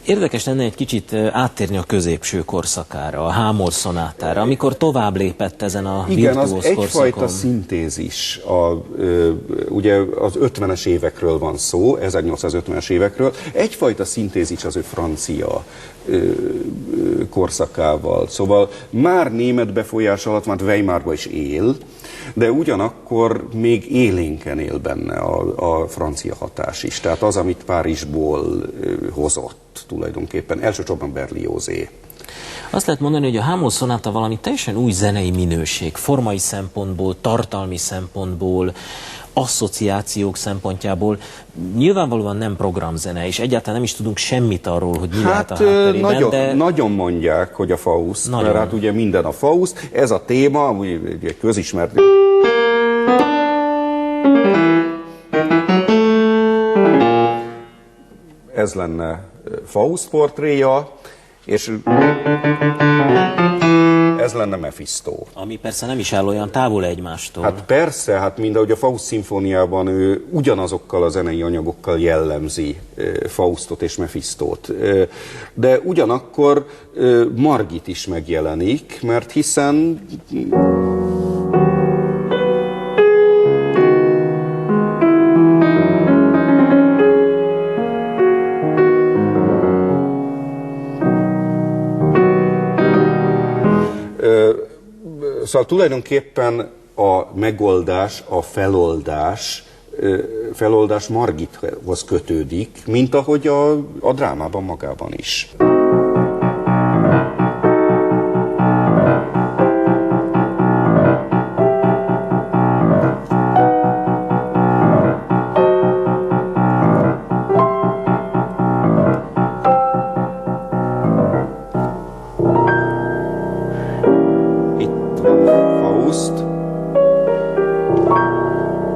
Érdekes lenne egy kicsit áttérni a középső korszakára, a H-moll szonátára, amikor tovább lépett ezen a virtuóz korszakon. Igen, az egyfajta szintézis. Ugye az 50-es évekről van szó, 1850-es évekről. Egyfajta szintézis az ő francia korszakával. Szóval már német befolyás alatt, már Weimarban is él, de ugyanakkor még élénken él benne a francia hatás is. Tehát az, amit Párizsból hozott tulajdonképpen, elsősorban Berliozé. Azt lehet mondani, hogy a H-moll szonáta valami teljesen új zenei minőség, formai szempontból, tartalmi szempontból, asszociációk szempontjából. Nyilvánvalóan nem programzene, és egyáltalán nem is tudunk semmit arról, hogy mi lehet a hátterében, de... Nagyon mondják, hogy a Faust, mert hát ugye minden a Faust. Ez a téma, egy közismert... Ez lenne Faust portréja, és ez lenne Mephisto. Ami persze nem is áll olyan távol egymástól. Hát persze, hát mindahogy a Faust szimfóniában ő ugyanazokkal a zenei anyagokkal jellemzi Faustot és Mephistót. De ugyanakkor Margit is megjelenik, mert hiszen... Szóval tulajdonképpen a megoldás, a feloldás Margithoz kötődik, mint ahogy a drámában magában is.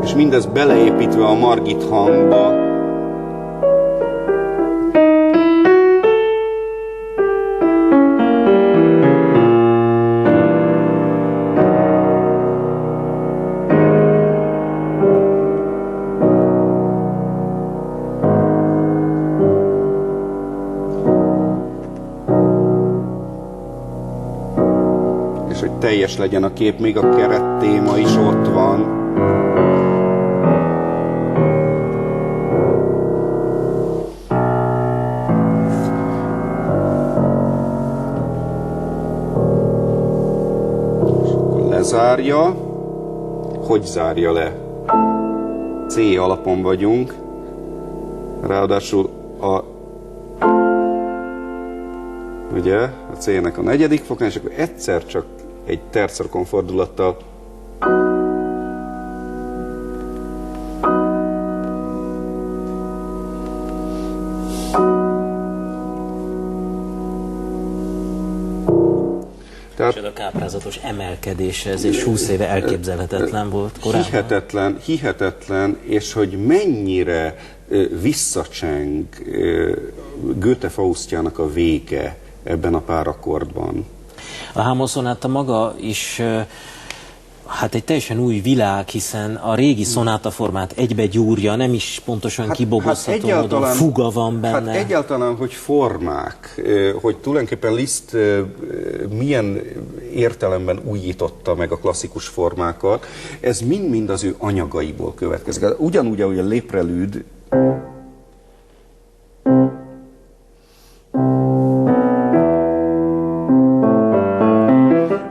És mindez beleépítve a Margit hangba. És hogy teljes legyen a kép, még a kerettéma is ott van. Zárja, hogy zárja le? C alapon vagyunk, ráadásul ugye, a C-nek a negyedik fokán, és akkor egyszer csak egy tercer fordulattal És a káprázatos emelkedés, ez és 20 éve elképzelhetetlen volt korábban. Hihetetlen, és hogy mennyire visszacseng Goethe Faustjának a vége ebben a pár akkordban. A H-moll szonáta maga is hát egy teljesen új világ, hiszen a régi szonátaformát egybe gyúrja, nem is pontosan kibogozható módon, fuga van benne. Hát egyáltalán, hogy formák, hogy tulajdonképpen Liszt milyen értelemben újította meg a klasszikus formákat, ez mind-mind az ő anyagaiból következik. Ugyanúgy, ahogy a Le Prélude,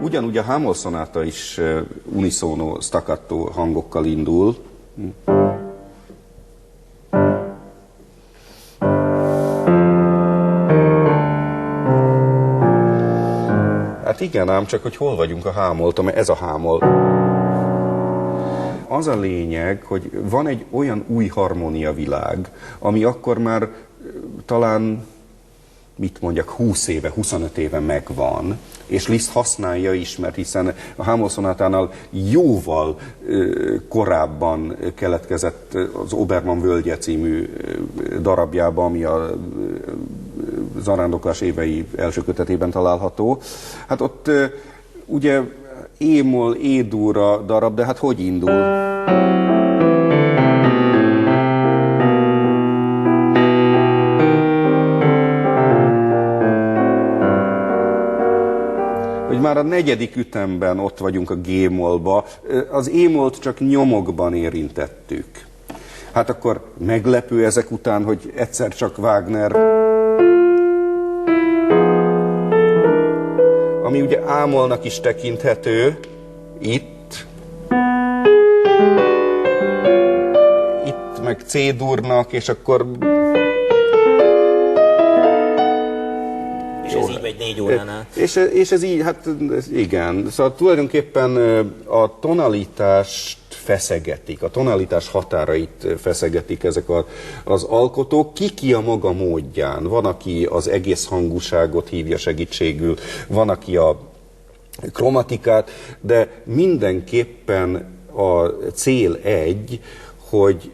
ugyanúgy a H-moll szonáta is unisono, staccato hangokkal indul. Hát igen, ám csak, hogy hol vagyunk a H-molltól, mert ez a H-moll. Az a lényeg, hogy van egy olyan új harmónia világ, ami akkor már talán, mit mondjak, 20 éve, 25 éve megvan, és Liszt használja is, mert hiszen a H-moll szonátánál jóval korábban keletkezett az Obermann völgye című darabjában, ami a Zarándoklás évei első kötetében található. Hát ott ugye E-moll, E-dúra darab, de hát hogy indul? már a 4. ütemben ott vagyunk a G-mollba, az E-mollt csak nyomokban érintettük. Hát akkor meglepő ezek után, hogy egyszer csak Wagner, ami ugye A-mollnak is tekinthető, itt meg C-durnak, és akkor... És ez így megy 4 órán át. És ez így, hát igen. Szóval tulajdonképpen a tonalitást feszegetik, a tonalitás határait feszegetik ezek az alkotók, ki a maga módján. Van, aki az egész hangúságot hívja segítségül, van, aki a kromatikát, de mindenképpen a cél egy, hogy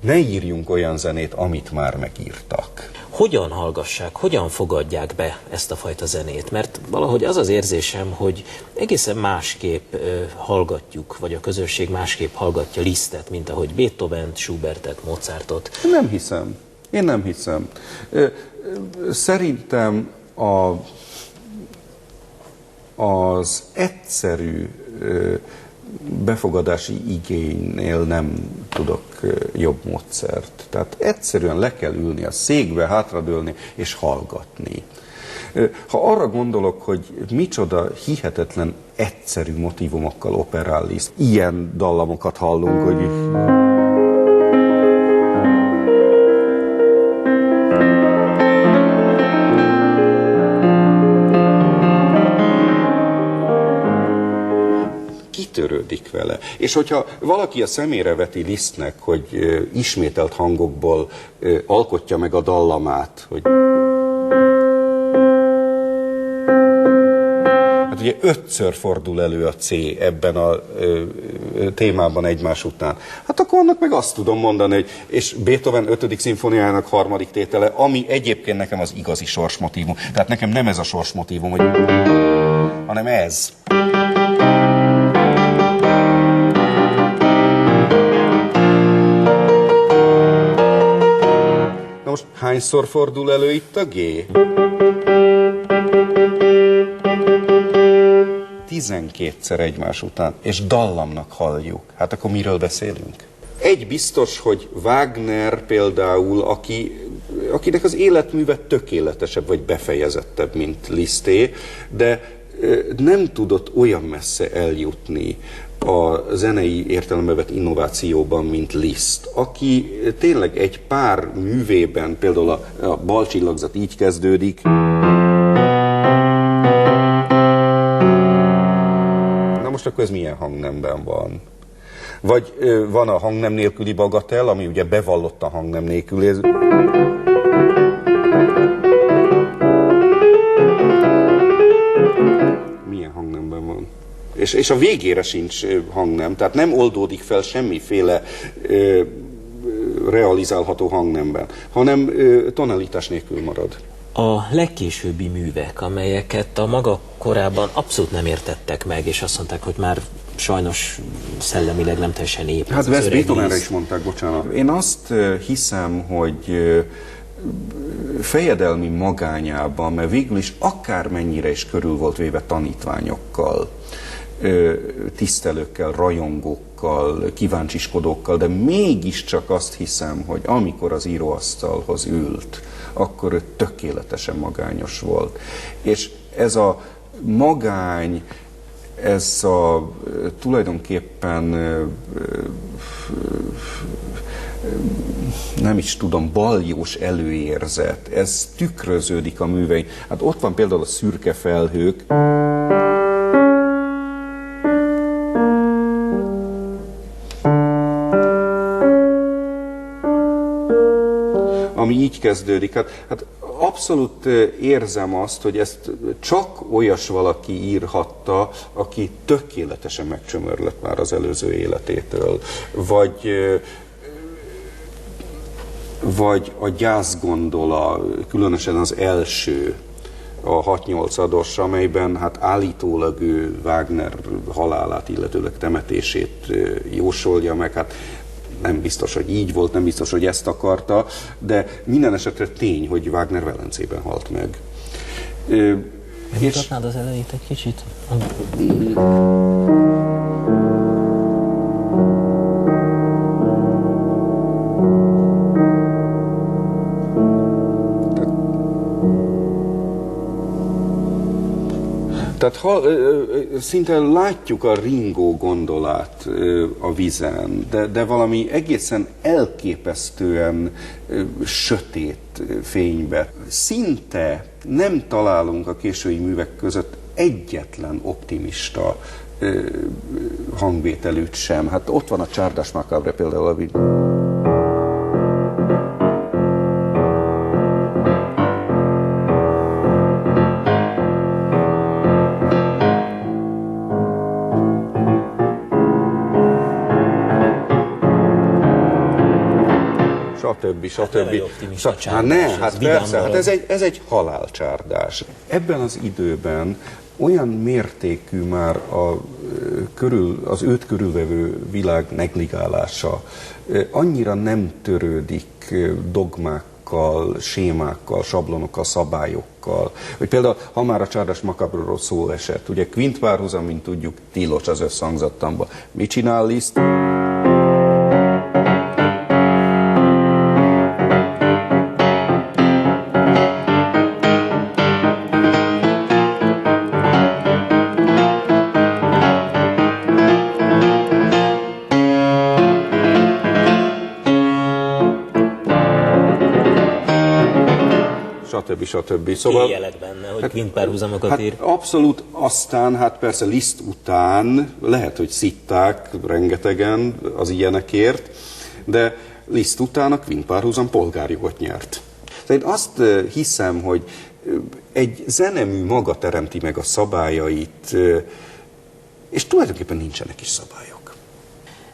ne írjunk olyan zenét, amit már megírtak. Hogyan hallgassák, hogyan fogadják be ezt a fajta zenét? Mert valahogy az az érzésem, hogy egészen másképp hallgatjuk, vagy a közösség másképp hallgatja Lisztet, mint ahogy Beethovent, Schubertet, Mozartot. Nem hiszem. Én nem hiszem. Szerintem az egyszerű befogadási igénynél nem tudok jobb módszert. Tehát egyszerűen le kell ülni a székbe, hátradőlni és hallgatni. Ha arra gondolok, hogy micsoda hihetetlen egyszerű motívumokkal operál Liszt, ilyen dallamokat hallunk, hogy kitörődik vele. És hogyha valaki a szemére veti Lisztnek, hogy ismételt hangokból alkotja meg a dallamát, hogy hát ugye 5-ször fordul elő a C ebben a témában egymás után. Hát akkor annak meg azt tudom mondani, hogy és Beethoven 5. szimfóniájának 3. tétele, ami egyébként nekem az igazi sorsmotívum. Tehát nekem nem ez a sorsmotívum, hanem ez. Na most hányszor fordul elő itt a G? 12-szer egymás után, és dallamnak halljuk. Hát akkor miről beszélünk? Egy biztos, hogy Wagner például, akinek az életműve tökéletesebb vagy befejezettebb, mint Liszté, de nem tudott olyan messze eljutni a zenei értelembe vett innovációban, mint Liszt, aki tényleg egy pár művében, például a Bal csillagzat így kezdődik, na most akkor ez milyen hangnemben van? Vagy van a hangnem nélküli bagatell, ami ugye bevallott a hangnem nélküli. Milyen hangnemben van? És a végére sincs hangnem, tehát nem oldódik fel semmiféle realizálható hangnemben, hanem tonalitás nélkül marad. A legkésőbbi művek, amelyeket a maga korában abszolút nem értettek meg, és azt mondták, hogy már sajnos szellemileg nem teljesen épp. Hát ezt Beethovenre is mondták, bocsánat. Én azt hiszem, hogy fejedelmi magányában, mert végül is akármennyire is körül volt véve tanítványokkal, tisztelőkkel, rajongókkal, kíváncsiskodókkal, de mégiscsak azt hiszem, hogy amikor az íróasztalhoz ült, akkor ő tökéletesen magányos volt. És ez a magány, ez a tulajdonképpen nem is tudom, baljós előérzet, ez tükröződik a művein. Hát ott van például a Szürke felhők, ami így kezdődik. Hát abszolút érzem azt, hogy ezt csak olyas valaki írhatta, aki tökéletesen megcsömörlött már az előző életétől. Vagy a gyászgondola, különösen az első, a 6-8-ados, amelyben hát állítólag ő Wagner halálát, illetőleg temetését jósolja meg. Hát nem biztos, hogy így volt, nem biztos, hogy ezt akarta, de minden esetre tény, hogy Wagner Velencében halt meg. Megmutatnád az elejét egy kicsit? Tehát szinte látjuk a ringó gondolát a vízen, de valami egészen elképesztően sötét fénybe. Szinte nem találunk a késői művek között egyetlen optimista hangvételűt sem. Hát ott van a Csárdas Macabre például, ami... stb. Hát persze, hát ez egy halálcsárdás. Ebben az időben olyan mértékű már az őt körülvevő világ negligálása, annyira nem törődik dogmákkal, sémákkal, sablonokkal, szabályokkal. Hogy például, ha már a Csárdas Macabreról szó esett, ugye kvint párhuzam, mint tudjuk, tilos az összhangzattanban. Mit csinál Liszt? Stb. Szóval, éjjelek benne, hogy kvintpárhuzamokat ír. Abszolút, aztán hát persze Liszt után lehet, hogy szitták rengetegen az ilyenekért, de Liszt után a kvintpárhuzam polgárjogot nyert. Tehát én azt hiszem, hogy egy zenemű maga teremti meg a szabályait, és tulajdonképpen nincsenek is szabályok.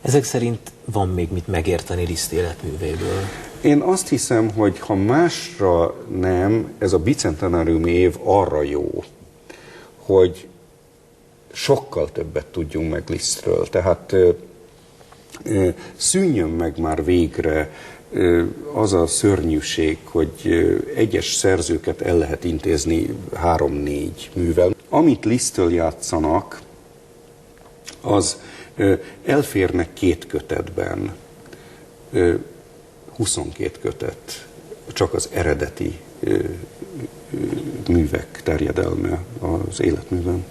Ezek szerint van még mit megérteni Liszt életművéből? Én azt hiszem, hogy ha másra nem, ez a bicentenárium év arra jó, hogy sokkal többet tudjunk meg Lisztről. Tehát szűnjön meg már végre az a szörnyűség, hogy egyes szerzőket el lehet intézni 3-4 művel. Amit Liszttől játszanak, az elférnek 2 kötetben, 22 kötet, csak az eredeti művek terjedelme az életműben.